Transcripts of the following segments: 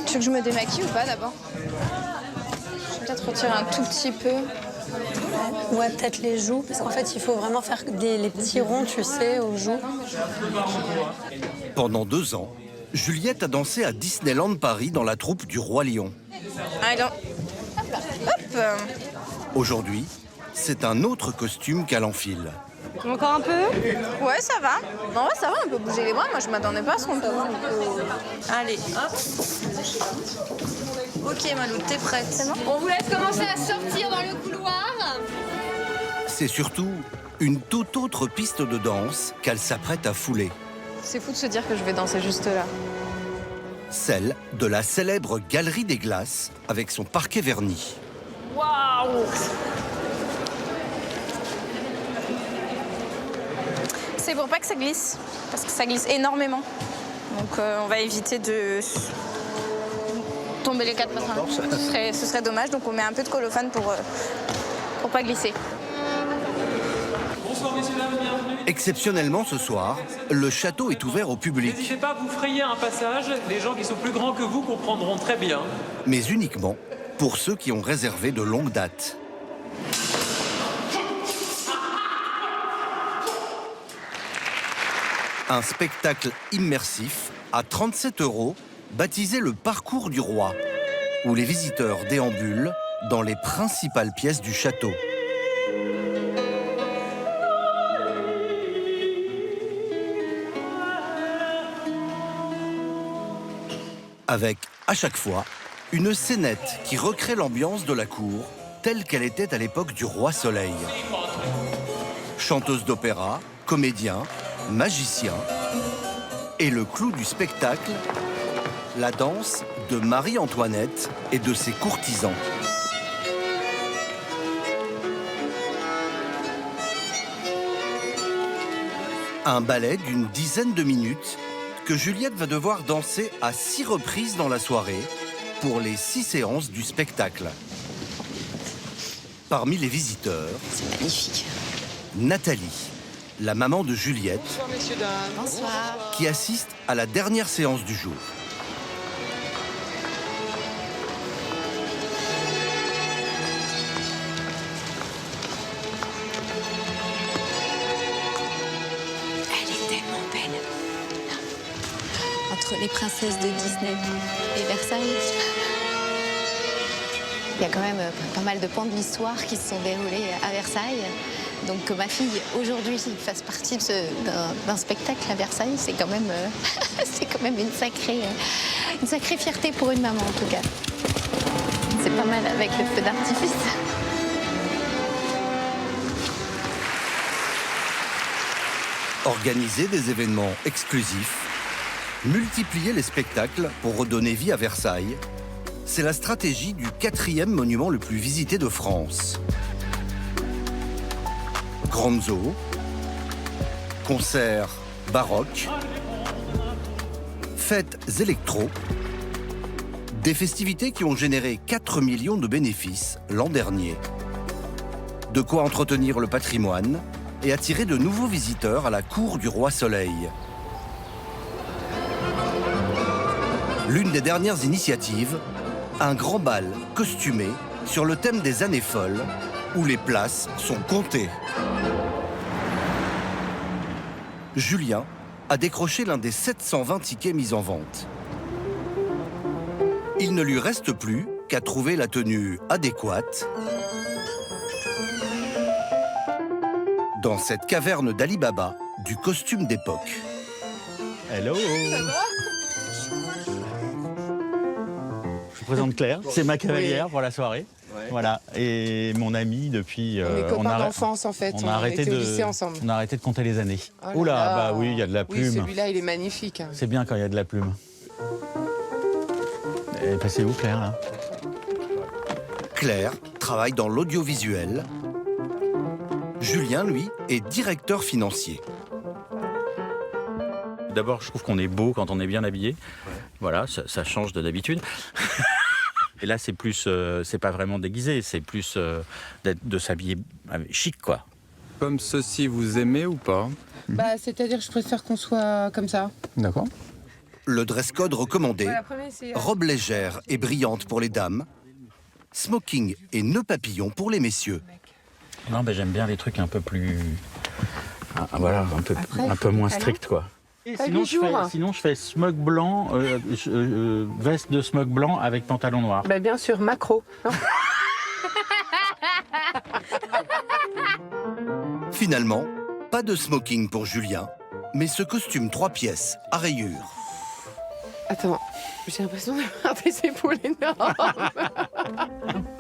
Tu veux que je me démaquille ou pas d'abord? Je vais peut-être retirer un tout petit peu. Ouais, peut-être les joues, parce qu'en fait, il faut vraiment faire les petits ronds, tu sais, aux joues. Pendant 2 ans, Juliette a dansé à Disneyland Paris dans la troupe du Roi Lion. Allez, hop là, hop. Aujourd'hui, c'est un autre costume qu'elle enfile. Encore un peu? Ouais, ça va. Non, ouais, ça va, on peut bouger les bras. Moi, je m'attendais pas à ce qu'on peut. Allez, hop. Ok, Malou, t'es prête? On vous laisse commencer à sortir dans le couloir. C'est surtout une toute autre piste de danse qu'elle s'apprête à fouler. C'est fou de se dire que je vais danser juste là. Celle de la célèbre Galerie des Glaces avec son parquet verni. Waouh! C'est pour pas que ça glisse, parce que ça glisse énormément. Donc on va éviter de tomber les 4 pattes. Ce serait dommage, donc on met un peu de colophane pour pas glisser. Bonsoir messieurs, dames, bienvenue. Exceptionnellement ce soir, le château est ouvert au public, N'hésitez pas à vous frayer un passage, les gens qui sont plus grands que vous comprendront très bien. mais uniquement pour ceux qui ont réservé de longue date. Un spectacle immersif à 37 €, baptisé le Parcours du Roi, où les visiteurs déambulent dans les principales pièces du château. Avec, à chaque fois, une scénette qui recrée l'ambiance de la cour telle qu'elle était à l'époque du Roi Soleil. Chanteuse d'opéra, comédien, magicien, et le clou du spectacle, la danse de Marie-Antoinette et de ses courtisans. Un ballet d'une dizaine de minutes que Juliette va devoir danser à 6 reprises dans la soirée pour les 6 séances du spectacle. Parmi les visiteurs, C'est magnifique. Nathalie, la maman de Juliette, Bonsoir messieurs, dames. Bonsoir. qui assiste à la dernière séance du jour. Elle est tellement belle. Entre les princesses de Disney et Versailles, il y a quand même pas mal de pans de l'histoire qui se sont déroulés à Versailles. Donc que ma fille, aujourd'hui, fasse partie d'un spectacle à Versailles, c'est quand même, c'est quand même une sacrée fierté pour une maman, en tout cas. C'est pas mal avec le feu d'artifice. Organiser des événements exclusifs, multiplier les spectacles pour redonner vie à Versailles, c'est la stratégie du 4e monument le plus visité de France. Grande zoo, concerts baroques, fêtes électro, des festivités qui ont généré 4 millions de bénéfices l'an dernier. De quoi entretenir le patrimoine et attirer de nouveaux visiteurs à la cour du Roi Soleil. L'une des dernières initiatives, un grand bal costumé sur le thème des années folles, où les places sont comptées. Julien a décroché l'un des 720 tickets mis en vente. Il ne lui reste plus qu'à trouver la tenue adéquate dans cette caverne d'Ali Baba du costume d'époque. Hello. Je vous présente Claire, c'est ma cavalière pour la soirée. Voilà, et mon ami depuis. On est copains d'enfance en fait. On a arrêté était de au lycée ensemble. On a arrêté de compter les années. Oh là Oula, là. bah oui, il y a de la Oui, plume. celui-là, il est magnifique. C'est bien quand il y a de la plume. Et passez où, Claire, là? Claire travaille dans l'audiovisuel. Julien, lui, est directeur financier. D'abord, je trouve qu'on est beau quand on est bien habillé. Voilà, ça change de d'habitude. Et là, c'est plus, c'est pas vraiment déguisé, c'est plus de s'habiller chic, quoi. Pomme, ceci, vous aimez ou pas? Bah, c'est-à-dire, je préfère qu'on soit comme ça. D'accord. Le dress code recommandé, Ouais, la première, c'est, robe légère et brillante pour les dames, smoking et nœud papillon pour les messieurs. Non, j'aime bien les trucs un peu plus... voilà, un peu moins stricts, quoi. Et Pas sinon, du jour. sinon, je fais smoke blanc, veste de smoke blanc avec pantalon noir. Bah, bien sûr, macro. Non. Finalement, pas de smoking pour Julien, mais ce costume 3 pièces à rayures. Attends, j'ai l'impression d'avoir des épaules énormes.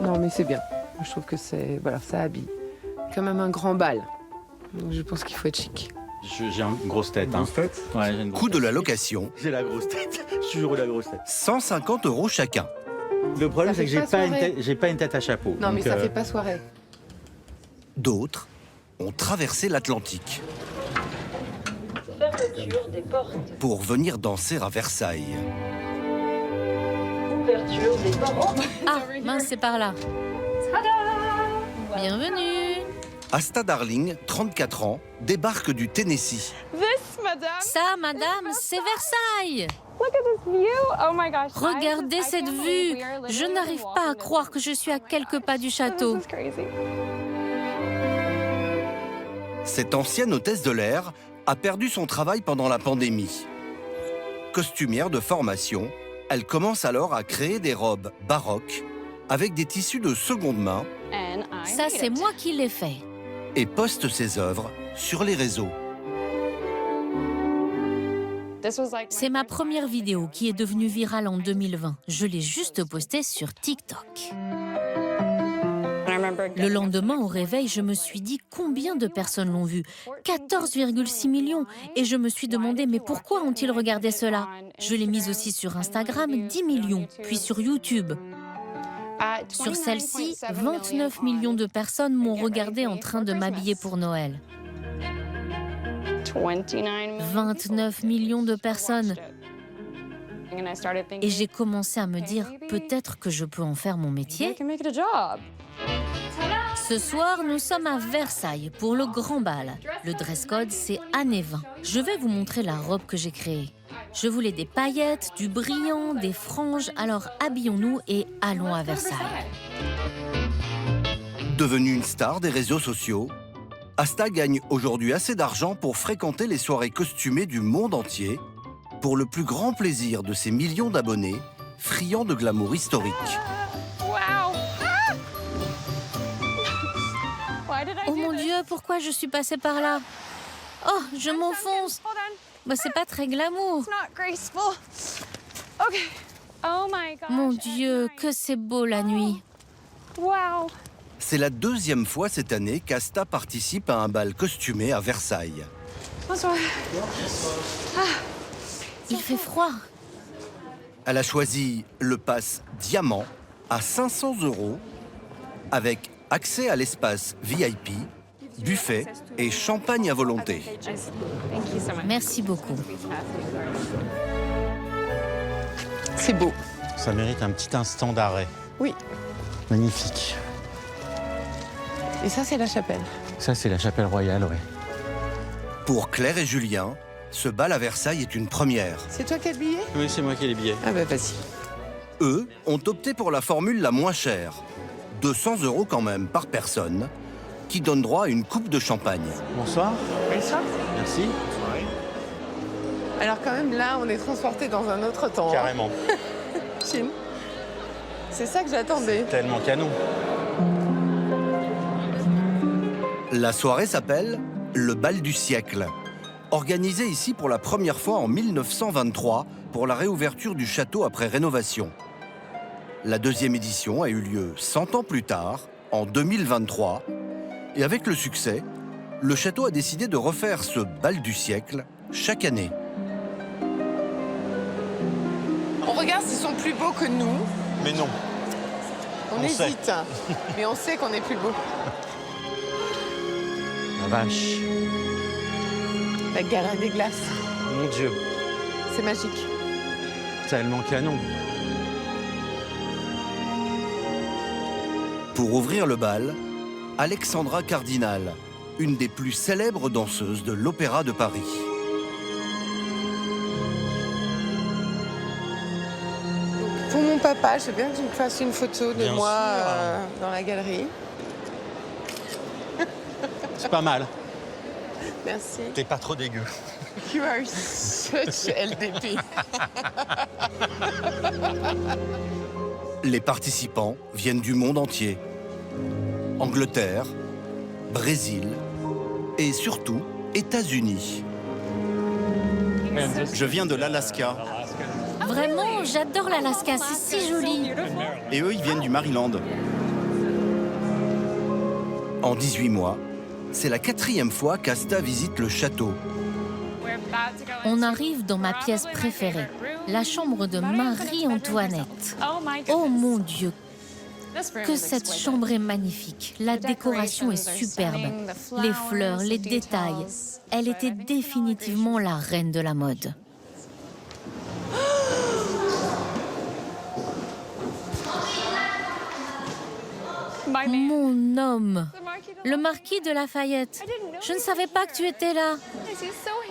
Non, mais c'est bien. Je trouve que c'est... Voilà, ça habille. Quand même un grand bal. Donc je pense qu'il faut être chic. J'ai une grosse tête. Grosse tête? Ouais, j'ai une grosse Coût de tête. la location, J'ai la grosse tête. Je suis toujours la grosse tête. 150 € chacun. Le problème, Ça c'est que fait pas soirée. j'ai pas une tête à chapeau. Non, mais donc, ça fait pas soirée. D'autres ont traversé l'Atlantique Fermeture des portes. pour venir danser à Versailles. Ouverture des portes. Ah, mince, c'est par là. Bienvenue. Asta Darling, 34 ans, débarque du Tennessee. Ça, madame, c'est Versailles. Regardez cette vue. Je n'arrive pas à croire que je suis à quelques pas du château. Cette ancienne hôtesse de l'air a perdu son travail pendant la pandémie. Costumière de formation, elle commence alors à créer des robes baroques avec des tissus de seconde main Ça, c'est moi qui l'ai fait. et poste ses œuvres sur les réseaux. C'est ma première vidéo qui est devenue virale en 2020. Je l'ai juste postée sur TikTok. Le lendemain, au réveil, je me suis dit combien de personnes l'ont vue. 14,6 millions. Et je me suis demandé, mais pourquoi ont-ils regardé cela? Je l'ai mise aussi sur Instagram, 10 millions, puis sur YouTube. Sur celle-ci, 29 millions de personnes m'ont regardé en train de m'habiller pour Noël. 29 millions de personnes. Et j'ai commencé à me dire, peut-être que je peux en faire mon métier. Ce soir, nous sommes à Versailles pour le grand bal. Le dress code, c'est années 20. Je vais vous montrer la robe que j'ai créée. Je voulais des paillettes, du brillant, des franges, alors habillons-nous et allons à Versailles. Devenue une star des réseaux sociaux, Asta gagne aujourd'hui assez d'argent pour fréquenter les soirées costumées du monde entier, pour le plus grand plaisir de ses millions d'abonnés, friands de glamour historique. Oh mon Dieu, pourquoi je suis passée par là? Oh, je m'enfonce. Bah, c'est pas très glamour. Mon Dieu, que c'est beau la nuit. C'est la deuxième fois cette année qu'Asta participe à un bal costumé à Versailles. Il fait froid. Elle a choisi le pass diamant à 500 € avec accès à l'espace VIP, buffet et champagne à volonté. Merci beaucoup. C'est beau. Ça mérite un petit instant d'arrêt. Oui. Magnifique. Et ça, c'est la chapelle. Ça, c'est la chapelle royale, ouais. Pour Claire et Julien, ce bal à Versailles est une première. C'est toi qui as le billet? Oui, c'est moi qui ai les billets. Ah bah vas-y. Eux ont opté pour la formule la moins chère, 200 € quand même par personne, qui donne droit à une coupe de champagne. Bonsoir. Bonsoir. Merci. Alors quand même, là, on est transporté dans un autre temps. Carrément. Chine. C'est ça que j'attendais. Tellement canon. La soirée s'appelle le bal du siècle, organisé ici pour la première fois en 1923 pour la réouverture du château après rénovation. La deuxième édition a eu lieu 100 ans plus tard, en 2023, et avec le succès, le château a décidé de refaire ce bal du siècle chaque année. On regarde s'ils sont plus beaux que nous. Mais non. On hésite, mais on sait qu'on est plus beau. La vache. La galerie des glaces, Mon Dieu. c'est magique. Tellement canon. Pour ouvrir le bal, Alexandra Cardinal, une des plus célèbres danseuses de l'Opéra de Paris. Pour mon papa, je veux bien que tu me fasses une photo de Bien moi sûr. dans la galerie. C'est pas mal. Merci. T'es pas trop dégueu. You are such LDP. Les participants viennent du monde entier. Angleterre, Brésil et surtout États-Unis. Je viens de l'Alaska. Vraiment, j'adore l'Alaska, c'est si joli. Et eux, ils viennent du Maryland. En 18 mois, c'est la 4e fois qu'Asta visite le château. On arrive dans ma pièce préférée, la chambre de Marie-Antoinette. Oh mon Dieu, que cette chambre est magnifique. La décoration est superbe. Les fleurs, les détails. Elle était définitivement la reine de la mode. Mon homme, le marquis de Lafayette. Je ne savais pas que tu étais là.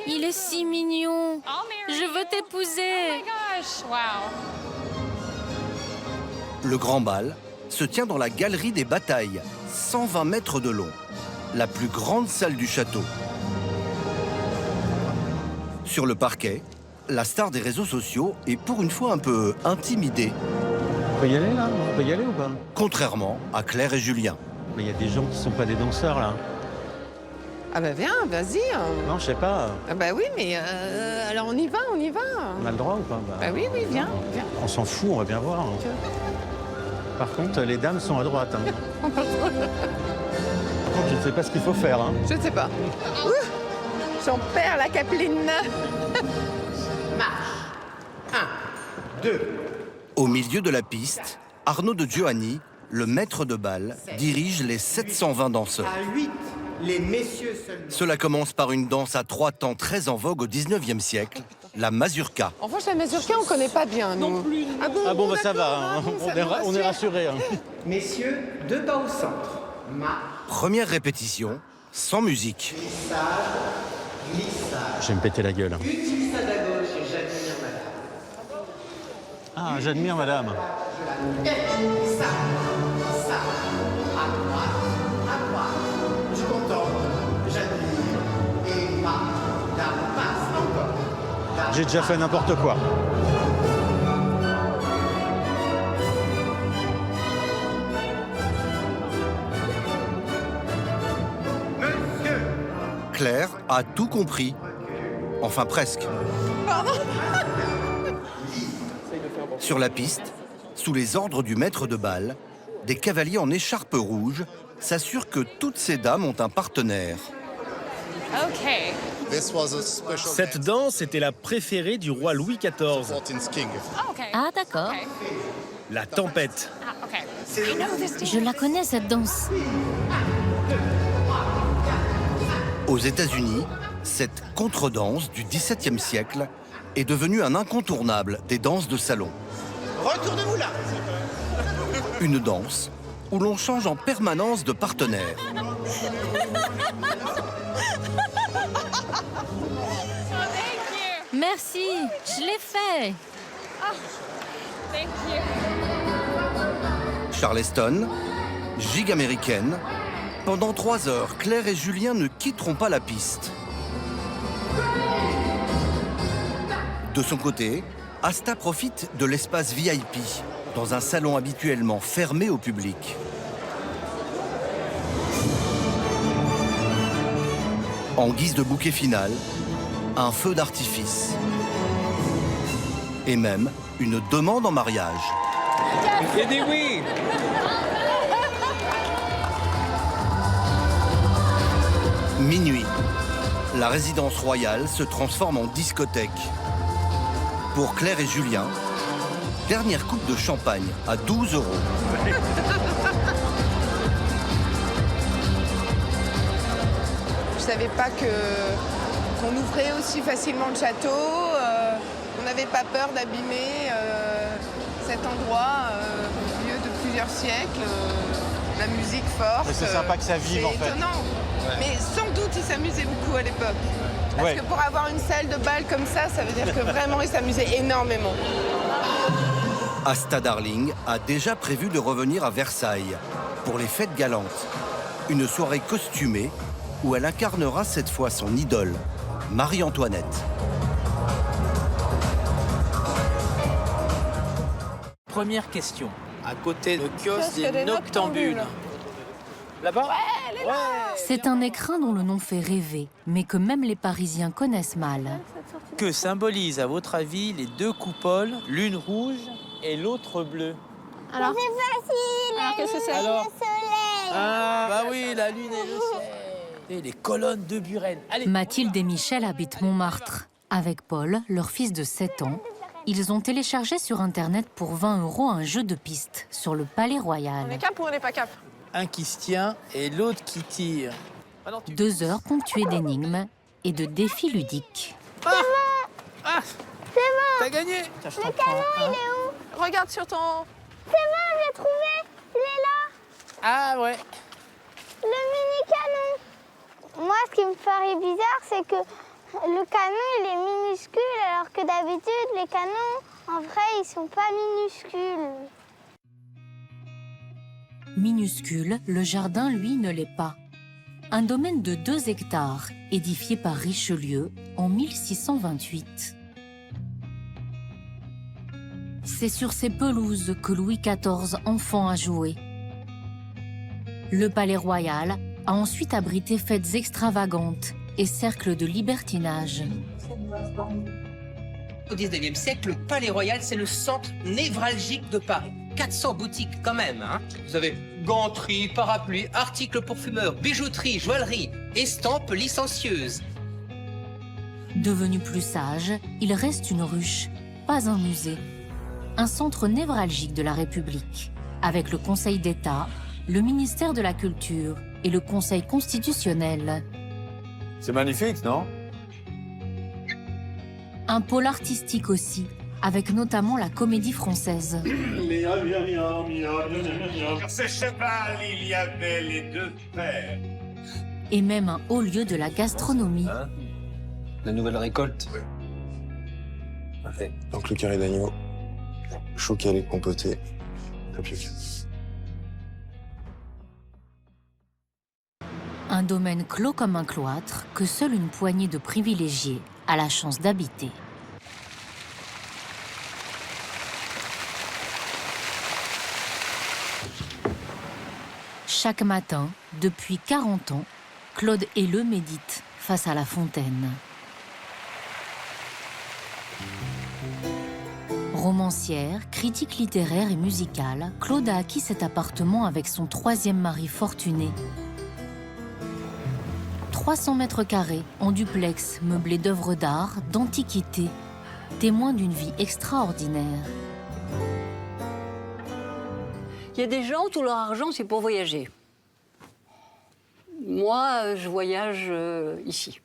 Il est si mignon. Je veux t'épouser. Le grand bal se tient dans la galerie des batailles, 120 mètres de long, la plus grande salle du château. Sur le parquet, la star des réseaux sociaux est pour une fois un peu intimidée. On peut y aller là? On peut y aller ou pas? Contrairement à Claire et Julien. Mais il y a des gens qui sont pas des danseurs là. Ah bah viens, vas-y. Non, je sais pas. Ah bah oui, mais alors on y va, on y va. On a le droit ou pas? Bah oui, oui, viens, viens. On s'en fout, on va bien voir. Par contre, les dames sont à droite. Hein. Par contre, je ne sais pas ce qu'il faut faire. Hein. Je ne sais pas. J'en perds la capeline. Marche. 1, 2. Au milieu de la piste, Arnaud de Giovanni, le maître de bal, dirige les 720 danseurs. À 8, les messieurs seulement. Cela commence par une danse à 3 temps très en vogue au 19e siècle, la mazurka. En revanche, la mazurka, on ne connaît pas bien, nous. Non plus. Ah bon, bah ça va, hein. On est rassurés. Hein. Messieurs, 2 pas au centre. Première répétition, sans musique. Glissage, glissage. Je vais me péter la gueule. Une glissade à gauche et j'admire madame. Ah, j'admire madame. Ça, ça, à droite, je contente, j'admire, et madame passe encore. J'ai déjà fait n'importe quoi. Monsieur. Claire a tout compris. Enfin presque. Pardon. Sur la piste, sous les ordres du maître de bal, des cavaliers en écharpe rouge s'assurent que toutes ces dames ont un partenaire. Cette danse était la préférée du roi Louis XIV. Ah d'accord. La tempête. Je la connais cette danse. Aux États-Unis, cette contredanse du XVIIe siècle est devenue un incontournable des danses de salon. Retournez-vous là. Une danse où l'on change en permanence de partenaire. Merci, je l'ai fait. Charleston, gigue américaine. Pendant 3 heures, Claire et Julien ne quitteront pas la piste. De son côté, Asta profite de l'espace VIP, dans un salon habituellement fermé au public. En guise de bouquet final, un feu d'artifice. Et même une demande en mariage. Et des oui. Minuit, la résidence royale se transforme en discothèque. Pour Claire et Julien, dernière coupe de champagne à 12 €. Je savais pas qu'on ouvrait aussi facilement le château. On n'avait pas peur d'abîmer cet endroit au milieu de plusieurs siècles. La musique forte. Mais c'est sympa que ça vive en fait. C'est étonnant. Mais sans doute, ils s'amusaient beaucoup à l'époque. Parce que pour avoir une salle de bal comme ça veut dire que vraiment, ils s'amusaient énormément. Asta Darling a déjà prévu de revenir à Versailles pour les fêtes galantes. Une soirée costumée où elle incarnera cette fois son idole, Marie-Antoinette. Première question. À côté de kiosque des Noctambules. Là-bas? Ouais, elle est là. C'est un écrin dont le nom fait rêver, mais que même les Parisiens connaissent mal. Que symbolisent, à votre avis, les deux coupoles, l'une rouge et l'autre bleue? Alors, C'est facile. alors qu'est-ce que c'est? Alors? Le soleil. Ah, bah oui, la lune et le ciel. Et les colonnes de Buren. Allez. Mathilde et Michel habitent Montmartre. Avec Paul, leur fils de 7 ans, ils ont téléchargé sur Internet pour 20 € un jeu de piste sur le Palais Royal. On est cap ou on n'est pas cap? Un qui se tient et l'autre qui tire. 2 heures ponctuées d'énigmes et de défis ludiques. Ah, c'est bon. T'as gagné. Le canon, il est où? Regarde sur ton... C'est bon, j'ai trouvé. Il est là. Ah ouais. Le mini-canon. Moi, ce qui me paraît bizarre, c'est que le canon, il est minuscule, alors que d'habitude, les canons, en vrai, ils sont pas minuscules. Minuscule, le jardin, lui, ne l'est pas. Un domaine de 2 hectares, édifié par Richelieu en 1628. C'est sur ces pelouses que Louis XIV, enfant, a joué. Le Palais Royal a ensuite abrité fêtes extravagantes et cercles de libertinage. Au 19e siècle, le Palais Royal, c'est le centre névralgique de Paris. 400 boutiques quand même, hein. Vous avez ganterie, parapluie, articles pour fumeurs, bijouterie, joaillerie, estampes licencieuses. Devenu plus sage, il reste une ruche, pas un musée. Un centre névralgique de la République, avec le Conseil d'État, le ministère de la Culture et le Conseil constitutionnel. C'est magnifique, non? Un pôle artistique aussi, avec notamment la Comédie Française. Sur ce cheval, il y avait les 2 frères. Et même un haut lieu de la gastronomie. Hein? La nouvelle récolte? Oui. Parfait. Donc le carré d'agneau, chaud calé compoté, pas plus. Un domaine clos comme un cloître que seule une poignée de privilégiés a la chance d'habiter. Chaque matin, depuis 40 ans, Claude Helleux médite face à la fontaine. Romancière, critique littéraire et musicale, Claude a acquis cet appartement avec son 3e mari fortuné. 300 mètres carrés en duplex, meublé d'œuvres d'art, d'antiquités, témoin d'une vie extraordinaire. Il y a des gens, tout leur argent, c'est pour voyager. Moi, je voyage ici.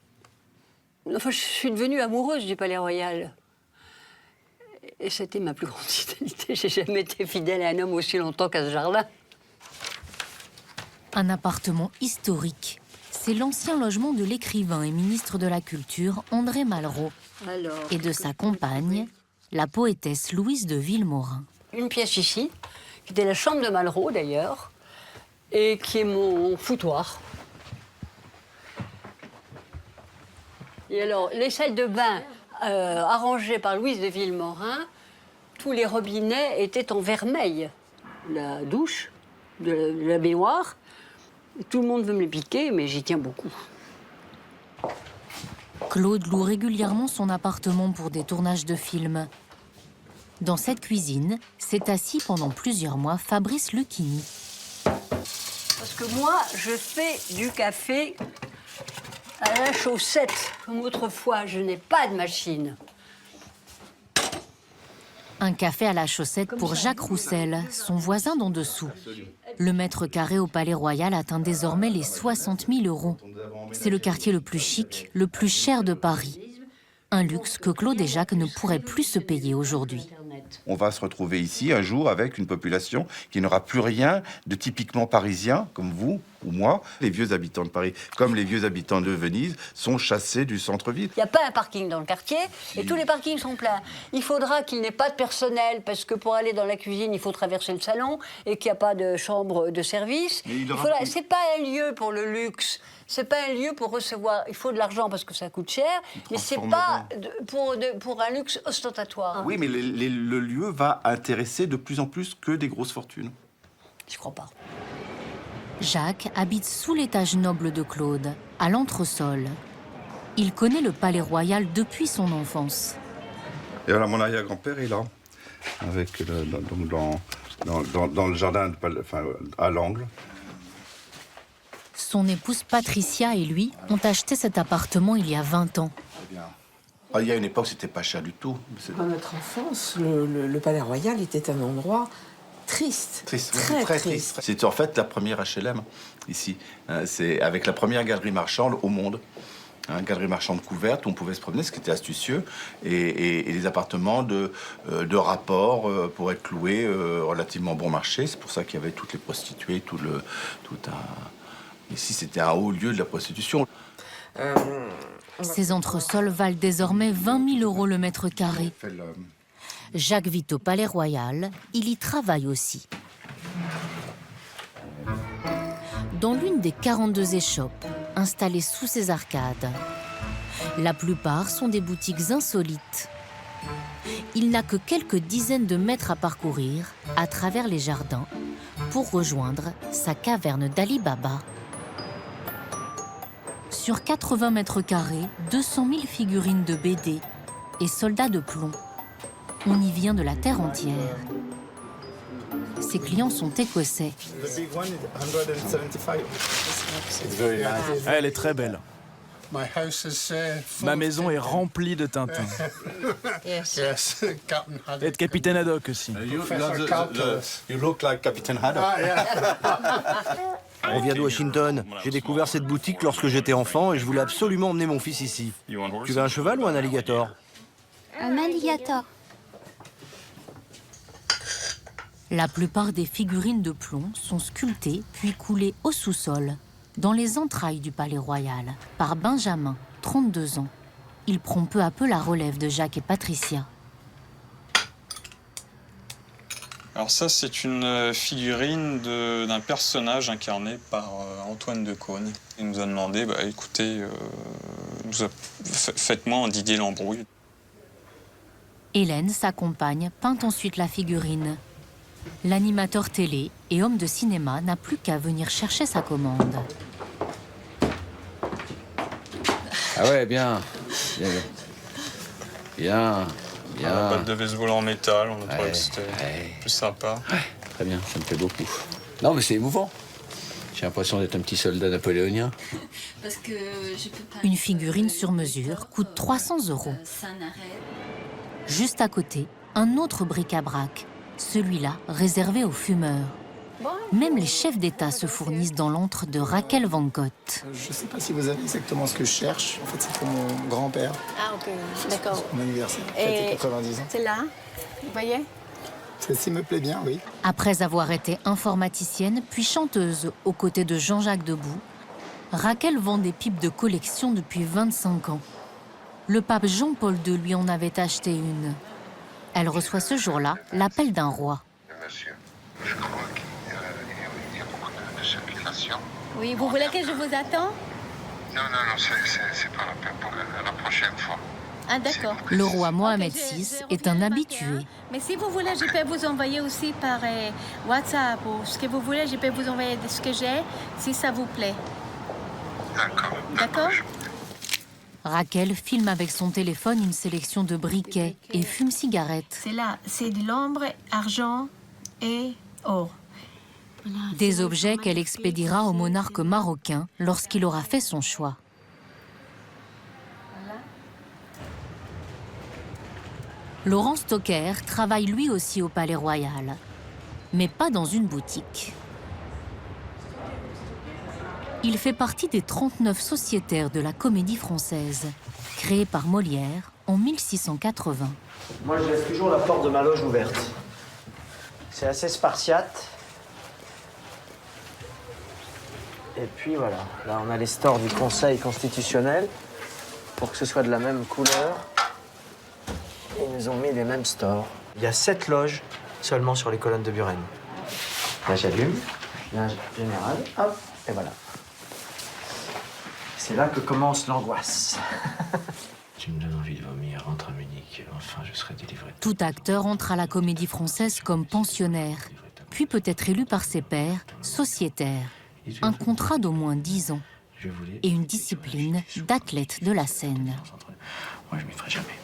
Enfin, je suis devenue amoureuse du Palais Royal. Et c'était ma plus grande fidélité. J'ai jamais été fidèle à un homme aussi longtemps qu'à ce jardin. Un appartement historique. C'est l'ancien logement de l'écrivain et ministre de la Culture André Malraux et de sa compagne, la poétesse Louise de Villemorin. Une pièce ici, qui était la chambre de Malraux d'ailleurs, et qui est mon foutoir. Et alors, les salles de bain arrangées par Louise de Villemorin, tous les robinets étaient en vermeil. La douche, de la baignoire. Tout le monde veut me les piquer, mais j'y tiens beaucoup. Claude loue régulièrement son appartement pour des tournages de films. Dans cette cuisine, s'est assis pendant plusieurs mois Fabrice Lucchini. Parce que moi, je fais du café à la chaussette. Comme autrefois, je n'ai pas de machine. Un café à la chaussette pour Jacques Roussel, son voisin d'en dessous. Le mètre carré au Palais Royal atteint désormais les 60 000 €. C'est le quartier le plus chic, le plus cher de Paris. Un luxe que Claude et Jacques ne pourraient plus se payer aujourd'hui. On va se retrouver ici un jour avec une population qui n'aura plus rien de typiquement parisien, comme vous, ou moi, les vieux habitants de Paris, comme les vieux habitants de Venise, sont chassés du centre-ville. Il n'y a pas un parking dans le quartier et tous les parkings sont pleins. Il faudra qu'il n'ait pas de personnel parce que pour aller dans la cuisine, il faut traverser le salon et qu'il n'y a pas de chambre de service. C'est pas un lieu pour le luxe. C'est pas un lieu pour recevoir. Il faut de l'argent parce que ça coûte cher, mais c'est pas pour un luxe ostentatoire. Oui, mais le lieu va intéresser de plus en plus que des grosses fortunes. Je crois pas. Jacques habite sous l'étage noble de Claude, à l'entresol. Il connaît le palais royal depuis son enfance. Et voilà, mon arrière-grand-père est là, avec dans le jardin, à l'angle. Son épouse Patricia et lui ont acheté cet appartement il y a 20 ans. Il y a une époque, c'était pas cher du tout. Dans notre enfance, le Palais Royal était un endroit triste. Très triste. C'est en fait la première HLM, ici. C'est avec la première galerie marchande au monde. Galerie marchande couverte, où on pouvait se promener, ce qui était astucieux. Et les appartements de rapport pour être loués relativement bon marché. C'est pour ça qu'il y avait toutes les prostituées, Ici, c'était un haut lieu de la prostitution. Ces entresols valent désormais 20 000 € le mètre carré. Jacques vit au Palais Royal, il y travaille aussi. Dans l'une des 42 échoppes installées sous ces arcades, la plupart sont des boutiques insolites. Il n'a que quelques dizaines de mètres à parcourir à travers les jardins pour rejoindre sa caverne d'Ali Baba. Sur 80 mètres carrés, 200 000 figurines de BD et soldats de plomb. On y vient de la terre entière. Ses clients sont écossais. Elle est très belle. Ma maison est remplie de Tintin. Et de Capitaine Haddock aussi. You look like Captain Haddock. On vient de Washington. J'ai découvert cette boutique lorsque j'étais enfant et je voulais absolument emmener mon fils ici. Tu veux un cheval ou un alligator? Un alligator. La plupart des figurines de plomb sont sculptées puis coulées au sous-sol, dans les entrailles du Palais Royal, par Benjamin, 32 ans. Il prend peu à peu la relève de Jacques et Patricia. Alors ça, c'est une figurine d'un personnage incarné par Antoine de Caunes. Il nous a demandé, écoutez, faites-moi en Didier Lambrouille. Hélène, sa compagne, peint ensuite la figurine. L'animateur télé et homme de cinéma n'a plus qu'à venir chercher sa commande. Ah ouais, bien. Bien. La boîte de baseball en métal, on a trouvé que c'était plus sympa. Ouais, très bien, ça me plaît beaucoup. Non, mais c'est émouvant. J'ai l'impression d'être un petit soldat napoléonien. Parce que je peux pas... Une figurine sur mesure coûte 300 €. Juste à côté, un autre bric-à-brac, celui-là réservé aux fumeurs. Même les chefs d'État se fournissent dans l'antre de Raquel Van Gogh. Je ne sais pas si vous avez exactement ce que je cherche. En fait, c'est pour mon grand-père. Ah, ok, d'accord. Mon anniversaire. Fêté 90 ans. C'est là, vous voyez? Celle-ci me plaît bien, oui. Après avoir été informaticienne, puis chanteuse aux côtés de Jean-Jacques Debout, Raquel vend des pipes de collection depuis 25 ans. Le pape Jean-Paul II lui en avait acheté une. Elle reçoit ce jour-là l'appel d'un roi. Monsieur, je crois qu'il y a beaucoup de circulation. Oui, vous voulez que je vous attends? Non, c'est pas la peine pour la prochaine fois. Ah, d'accord. Le roi Mohamed VI est un habitué. Mais si vous voulez, je peux vous envoyer aussi par WhatsApp ou ce que vous voulez, je peux vous envoyer ce que j'ai, si ça vous plaît. D'accord. D'accord? Raquel filme avec son téléphone une sélection de briquets et fume cigarette. C'est là, c'est de l'ombre, argent et or. Des objets qu'elle expédiera au monarque marocain lorsqu'il aura fait son choix. Laurent Stocker travaille lui aussi au Palais Royal, mais pas dans une boutique. Il fait partie des 39 sociétaires de la Comédie Française, créée par Molière en 1680. Moi, je laisse toujours la porte de ma loge ouverte. C'est assez spartiate. Et puis voilà, là on a les stores du Conseil constitutionnel pour que ce soit de la même couleur. Ils nous ont mis les mêmes stores. Il y a 7 loges seulement sur les colonnes de Buren. Là j'allume, linge général, hop, et voilà. C'est là que commence l'angoisse. Tu me donnes envie de vomir, rentre à Munich, et enfin je serai délivré. Tout acteur entre à la Comédie Française comme pensionnaire, puis peut être élu par ses pairs, sociétaire. Un contrat d'au moins 10 ans et une discipline d'athlète de la scène. Moi je m'y ferai jamais.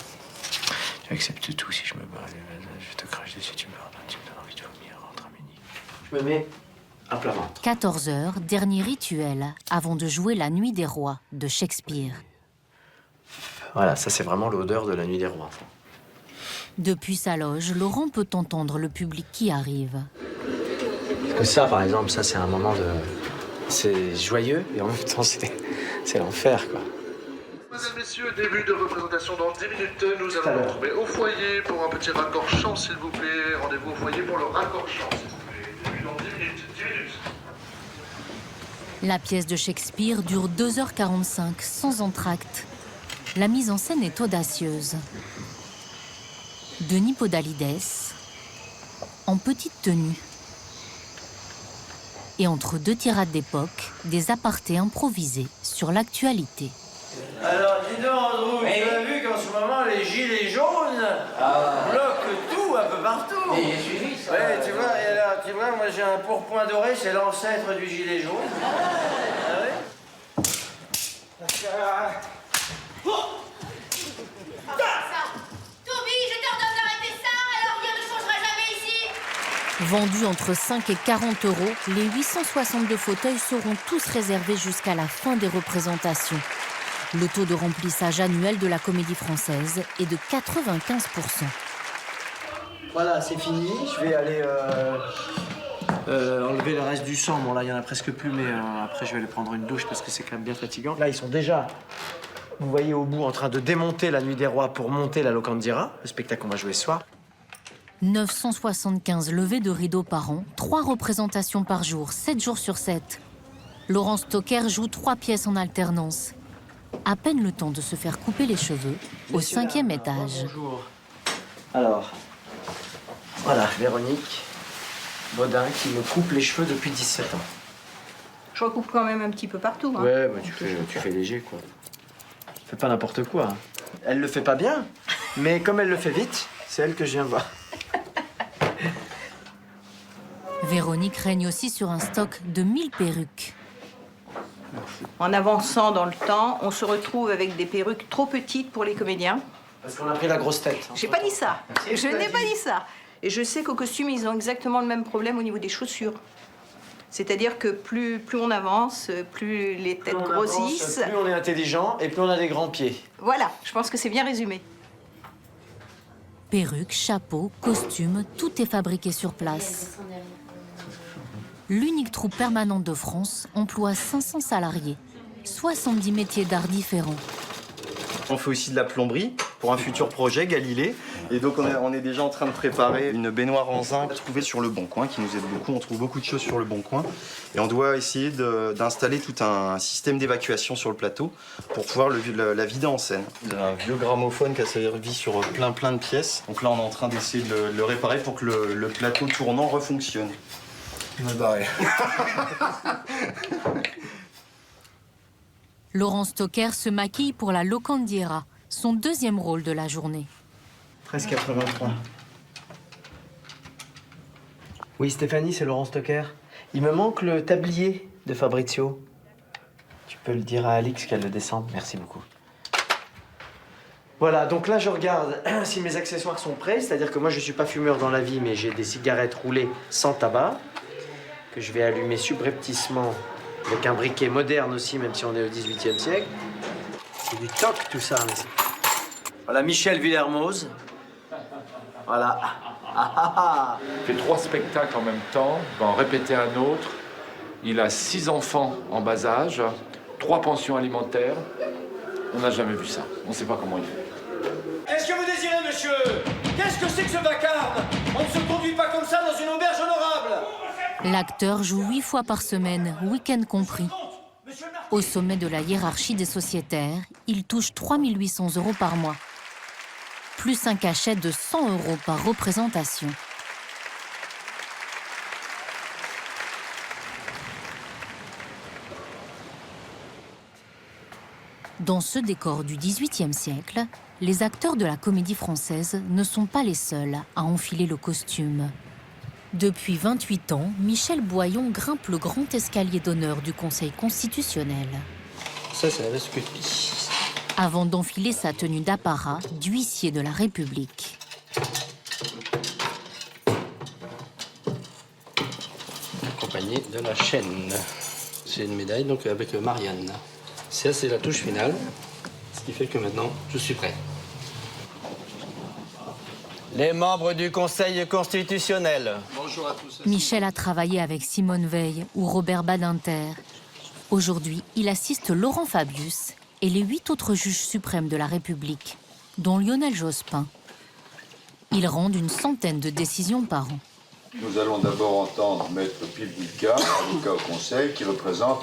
J'accepte tout si je me bats. Je te crache dessus, tu me pardonnes, tu me donnes envie de vomir, rentre à Munich. Je me mets à plat ventre. 14h, dernier rituel avant de jouer La Nuit des Rois de Shakespeare. Voilà, ça c'est vraiment l'odeur de La Nuit des Rois. Depuis sa loge, Laurent peut entendre le public qui arrive. Parce que ça, par exemple, ça c'est un moment de... C'est joyeux et en même temps c'est l'enfer, quoi. Mesdames, Messieurs, début de représentation dans 10 minutes. Nous allons nous retrouver au foyer pour un petit raccord chant, s'il vous plaît. Rendez-vous au foyer pour le raccord chant, s'il vous plaît. Début dans 10 minutes. 10 minutes. La pièce de Shakespeare dure 2h45, sans entracte. La mise en scène est audacieuse. Denis Podalides, en petite tenue. Et entre deux tirades d'époque, des apartés improvisés sur l'actualité. Alors, dis donc, Andrew, tu as vu qu'en ce moment, les gilets jaunes bloquent tout un peu partout. Ouais, tu vois, et là, tu vois, moi j'ai un pourpoint doré, c'est l'ancêtre du gilet jaune. Ah ouais. Toby, je t'ordonne d'arrêter ça, alors rien ne changera jamais ici. Vendus entre 5 et 40 €, les 862 fauteuils seront tous réservés jusqu'à la fin des représentations. Le taux de remplissage annuel de la Comédie Française est de 95%. Voilà, c'est fini. Je vais aller enlever le reste du sang. Bon, là, il n'y en a presque plus, mais après, je vais aller prendre une douche parce que c'est quand même bien fatigant. Là, ils sont déjà, vous voyez, au bout, en train de démonter La Nuit des Rois pour monter la Locandira, le spectacle qu'on va jouer ce soir. 975 levées de rideaux par an, 3 représentations par jour, 7 jours sur 7. Laurent Stocker joue 3 pièces en alternance. À peine le temps de se faire couper les cheveux au 5e étage. Bonjour. Alors, voilà, Véronique Baudin qui me coupe les cheveux depuis 17 ans. Je recoupe quand même un petit peu partout. Hein. Ouais, bah, tu fais léger, quoi. Fais pas n'importe quoi. Hein. Elle le fait pas bien, mais comme elle le fait vite, c'est elle que je viens voir. Véronique règne aussi sur un stock de 1000 perruques. En avançant dans le temps, on se retrouve avec des perruques trop petites pour les comédiens. Parce qu'on a pris la grosse tête. J'ai pas dit ça. Je n'ai pas dit ça. Et je sais qu'au costume, ils ont exactement le même problème au niveau des chaussures. C'est-à-dire que plus on avance, plus les têtes grossissent. Plus on est intelligent et plus on a des grands pieds. Voilà, je pense que c'est bien résumé. Perruques, chapeaux, costumes, tout est fabriqué sur place. L'unique troupe permanente de France emploie 500 salariés, 70 métiers d'art différents. On fait aussi de la plomberie pour un futur projet, Galilée. Et donc on est déjà en train de préparer une baignoire en zinc trouvée sur le Bon Coin, qui nous aide beaucoup. On trouve beaucoup de choses sur le Bon Coin. Et on doit essayer d'installer tout un système d'évacuation sur le plateau pour pouvoir la vider en scène. Il y a un vieux gramophone qui a servi sur plein de pièces. Donc là on est en train d'essayer de le réparer pour que le plateau tournant refonctionne. Il m'a barré. Laurent Stocker se maquille pour la Locandiera, son 2e rôle de la journée. 13,83. Oui, Stéphanie, c'est Laurent Stocker. Il me manque le tablier de Fabrizio. Tu peux le dire à Alix qu'elle le descende. Merci beaucoup. Voilà, donc là, je regarde si mes accessoires sont prêts. C'est-à-dire que moi, je ne suis pas fumeur dans la vie, mais j'ai des cigarettes roulées sans tabac, que je vais allumer subrepticement avec un briquet moderne aussi, même si on est au XVIIIe siècle. C'est du toc, tout ça. Voilà, Michel Villermoz. Voilà. Il fait 3 spectacles en même temps, il va en répéter un autre. Il a 6 enfants en bas âge, 3 pensions alimentaires. On n'a jamais vu ça. On ne sait pas comment il fait. Qu'est-ce que vous désirez, monsieur? Qu'est-ce que c'est que ce vacarme? On ne se conduit pas comme ça dans une auberge honorable. L'acteur joue 8 fois par semaine, week-end compris. Au sommet de la hiérarchie des sociétaires, il touche 3 800 € par mois. Plus un cachet de 100 € par représentation. Dans ce décor du XVIIIe siècle, les acteurs de la Comédie Française ne sont pas les seuls à enfiler le costume. Depuis 28 ans, Michel Boyon grimpe le grand escalier d'honneur du Conseil constitutionnel. Ça, c'est la veste copie. Avant d'enfiler sa tenue d'apparat d'huissier de la République. Accompagné de la chaîne. C'est une médaille donc avec Marianne. Ça, c'est la touche finale. Ce qui fait que maintenant, je suis prêt. Les membres du Conseil constitutionnel. Bonjour à tous. Michel a travaillé avec Simone Veil ou Robert Badinter. Aujourd'hui, il assiste Laurent Fabius et les 8 autres juges suprêmes de la République, dont Lionel Jospin. Ils rendent une centaine de décisions par an. Nous allons d'abord entendre Maître Pivnica, avocat au Conseil, qui représente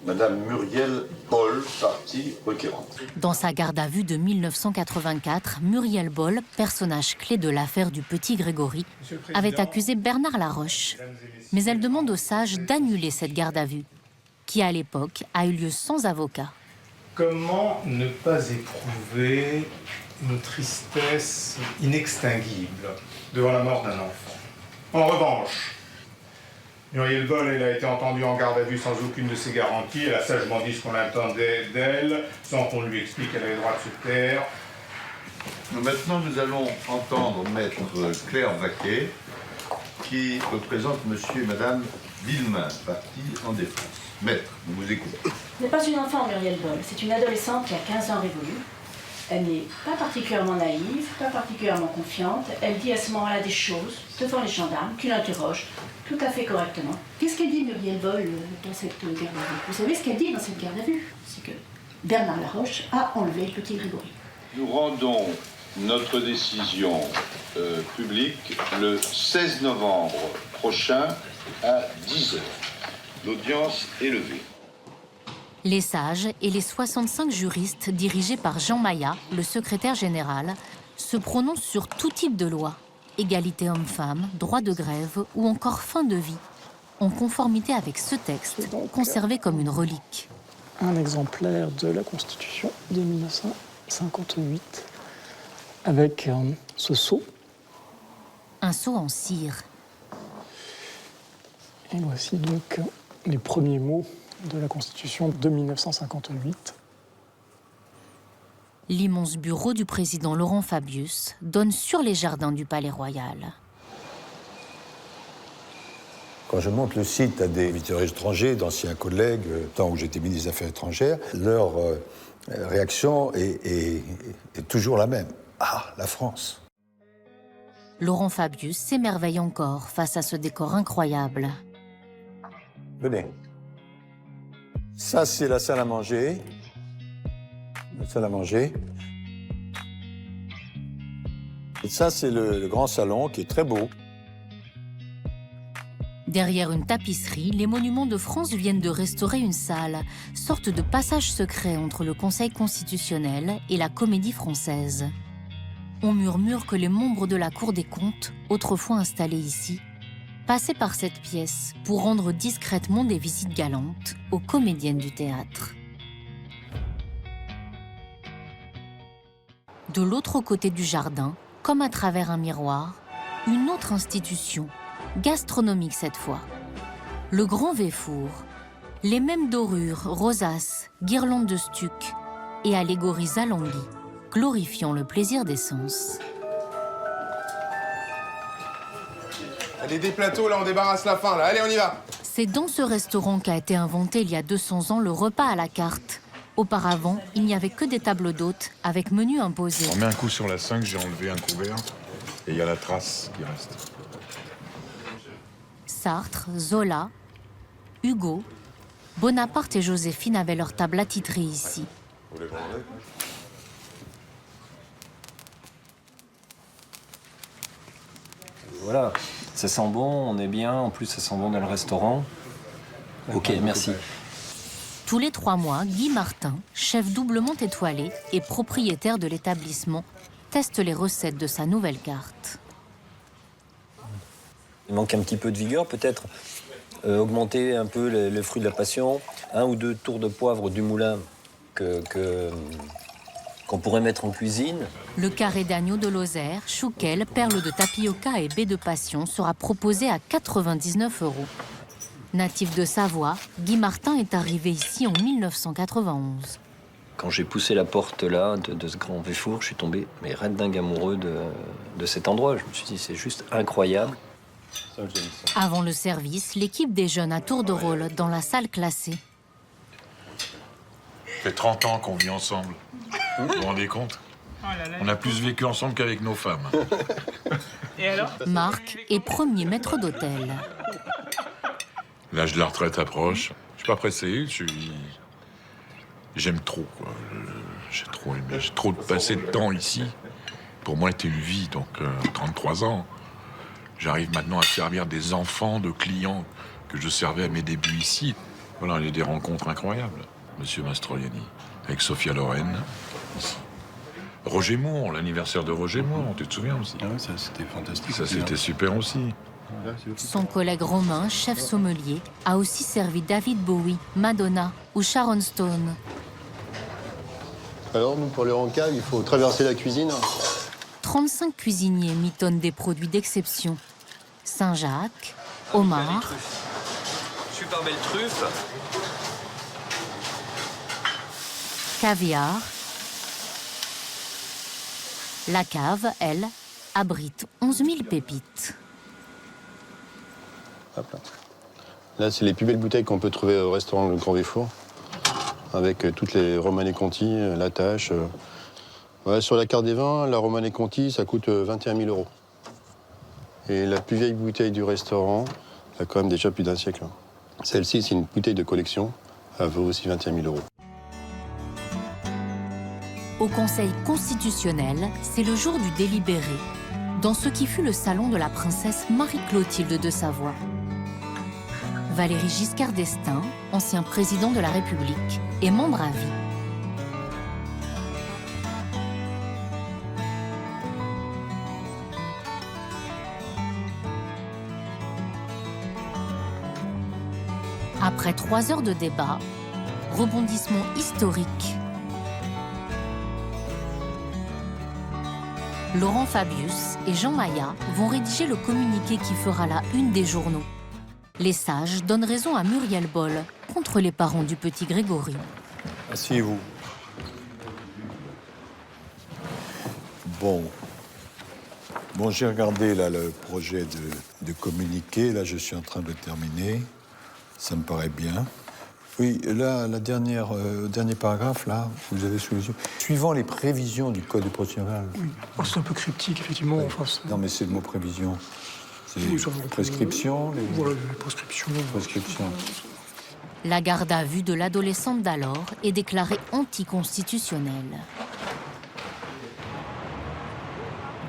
Madame Muriel Boll, partie requérante. Dans sa garde à vue de 1984, Muriel Boll, personnage clé de l'affaire du petit Grégory, avait accusé Bernard Laroche. Mais elle demande aux sages d'annuler cette garde à vue, qui à l'époque a eu lieu sans avocat. Comment ne pas éprouver une tristesse inextinguible devant la mort d'un enfant? En revanche, Muriel Boll, elle a été entendue en garde à vue sans aucune de ses garanties. Elle a sagement dit ce qu'on attendait d'elle, sans qu'on lui explique qu'elle avait le droit de se taire. Maintenant, nous allons entendre Maître Claire Vaquet, qui représente Monsieur et Madame Villemain, partie en défense. Maître, nous vous écoutons. Ce n'est pas une enfant, Muriel Boll. C'est une adolescente qui a 15 ans révolue. Elle n'est pas particulièrement naïve, pas particulièrement confiante. Elle dit à ce moment-là des choses devant les gendarmes qui l'interrogent tout à fait correctement. Qu'est-ce qu'elle dit, Muriel Boll, dans cette garde à vue? Vous savez ce qu'elle dit dans cette garde à vue? C'est que Bernard Laroche a enlevé le petit Grégory. Nous rendons notre décision publique le 16 novembre prochain à 10h. L'audience est levée. Les sages et les 65 juristes dirigés par Jean Maillat, le secrétaire général, se prononcent sur tout type de loi. Égalité homme-femme, droit de grève ou encore fin de vie, en conformité avec ce texte, conservé comme une relique. Un exemplaire de la Constitution de 1958, avec ce sceau. Un sceau en cire. Et voici donc les premiers mots de la Constitution de 1958. L'immense bureau du président Laurent Fabius donne sur les jardins du Palais Royal. Quand je montre le site à des visiteurs étrangers, d'anciens collègues, tant où j'étais ministre des Affaires étrangères, leur réaction est toujours la même. Ah, la France. Laurent Fabius s'émerveille encore face à ce décor incroyable. Venez. Ça, c'est la salle à manger. La salle à manger. Et ça, c'est le grand salon qui est très beau. Derrière une tapisserie, les Monuments de France viennent de restaurer une salle, sorte de passage secret entre le Conseil constitutionnel et la Comédie Française. On murmure que les membres de la Cour des comptes, autrefois installés ici, passaient par cette pièce pour rendre discrètement des visites galantes aux comédiennes du théâtre. De l'autre côté du jardin, comme à travers un miroir, une autre institution, gastronomique cette fois. Le Grand Véfour, les mêmes dorures, rosaces, guirlandes de stuc et allégories alanguies, glorifiant le plaisir des sens. Allez, des plateaux, là, on débarrasse la fin, là. Allez, on y va. C'est dans ce restaurant qu'a été inventé il y a 200 ans le repas à la carte. Auparavant, il n'y avait que des tables d'hôtes avec menu imposé. On met un coup sur la 5, j'ai enlevé un couvert et il y a la trace qui reste. Sartre, Zola, Hugo, Bonaparte et Joséphine avaient leur table attitrée ici. Vous les vendrez ? Voilà, ça sent bon, on est bien, en plus ça sent bon dans le restaurant. Ok, merci. Tous les 3 mois, Guy Martin, chef doublement étoilé et propriétaire de l'établissement, teste les recettes de sa nouvelle carte. Il manque un petit peu de vigueur, peut-être augmenter un peu le fruit de la passion, 1 ou 2 tours de poivre du moulin qu'on pourrait mettre en cuisine. Le carré d'agneau de Lozère, chouquel, perles de tapioca et baies de passion sera proposé à 99 €. Natif de Savoie, Guy Martin est arrivé ici en 1991. Quand j'ai poussé la porte là de ce grand Véfour, je suis tombé mais red dingue amoureux de cet endroit. Je me suis dit, c'est juste incroyable. Avant le service, l'équipe déjeune à tour de rôle dans la salle classée. Ça fait 30 ans qu'on vit ensemble. Vous vous rendez compte? On a plus vécu ensemble qu'avec nos femmes. Et alors? Marc est premier maître d'hôtel. L'âge de la retraite approche. Je suis pas pressé, j'aime trop, quoi. J'ai trop aimé. J'ai trop passé de temps ici. Pour moi, c'était une vie, donc 33 ans. J'arrive maintenant à servir des enfants de clients que je servais à mes débuts ici. Voilà, il y a des rencontres incroyables. Monsieur Mastroianni, avec Sophia Loren, ici. Roger Moore, l'anniversaire de Roger Moore, tu te souviens aussi? Ah oui, ça c'était fantastique. Ça c'était super aussi. Son collègue Romain, chef sommelier, a aussi servi David Bowie, Madonna ou Sharon Stone. Alors, nous, pour les rencailles, il faut traverser la cuisine. 35 cuisiniers mitonnent des produits d'exception. Saint-Jacques, homard, Super belle truffe. caviar. La cave, elle, abrite 11 000 pépites. Hop là. Là, c'est les plus belles bouteilles qu'on peut trouver au restaurant Le Grand Véfour, avec toutes les Romanée Conti, la tâche. Ouais, sur la carte des vins, la Romanée Conti, ça coûte 21 000 €. Et la plus vieille bouteille du restaurant, elle a quand même déjà plus d'1 siècle. Celle-ci, c'est une bouteille de collection, elle vaut aussi 21 000 €. Au Conseil constitutionnel, c'est le jour du délibéré, dans ce qui fut le salon de la princesse Marie-Clotilde de Savoie. Valéry Giscard d'Estaing, ancien président de la République, est membre à vie. Après 3 heures de débat, rebondissement historique. Laurent Fabius et Jean Maillat vont rédiger le communiqué qui fera la une des journaux. Les sages donnent raison à Muriel Boll contre les parents du petit Grégory. Asseyez-vous. Bon, j'ai regardé là le projet de communiqué. Là, je suis en train de le terminer. Ça me paraît bien. Oui, là, dernier paragraphe, là, vous avez sous les yeux. Suivant les prévisions du Code de procédure pénale. Oui, oh, c'est un peu cryptique, effectivement. Ouais. Enfin, non, mais c'est le mot prévision. C'est oui, prescription. Voilà, les prescriptions. Prescription. La garde à vue de l'adolescente d'alors est déclarée anticonstitutionnelle.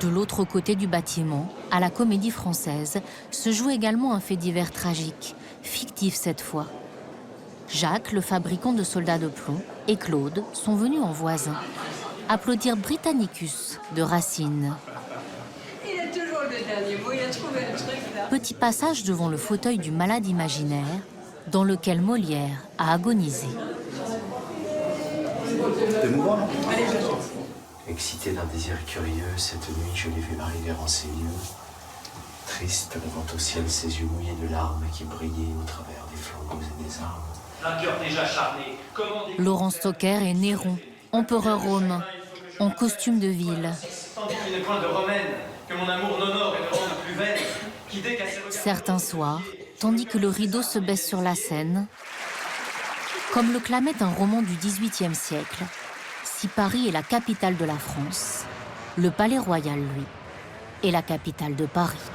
De l'autre côté du bâtiment, à la Comédie Française, se joue également un fait divers tragique, fictif cette fois. Jacques, le fabricant de soldats de plomb, et Claude sont venus en voisin applaudir Britannicus de Racine. Il a toujours le dernier mot, il a trouvé le truc là. Petit passage devant le fauteuil du malade imaginaire, dans lequel Molière a agonisé. C'est émouvant, non? Allez, je chante. Excité d'un désir curieux, cette nuit, je l'ai vu arriver en ces lieux. Triste, levant au ciel ses yeux mouillés de larmes qui brillaient au travers des flambeaux et des armes. Un cœur déjà charné. Laurent Stocker est Néron, empereur romain, en costume de ville. Tandis qu'il n'est point de romaine, que mon amour n'honore et ne rende plus vaine, qui dès qu'à ses regards... Certains soirs, tandis que le rideau se baisse sur la scène, comme le clamait un roman du XVIIIe siècle, si Paris est la capitale de la France, le Palais Royal, lui, est la capitale de Paris.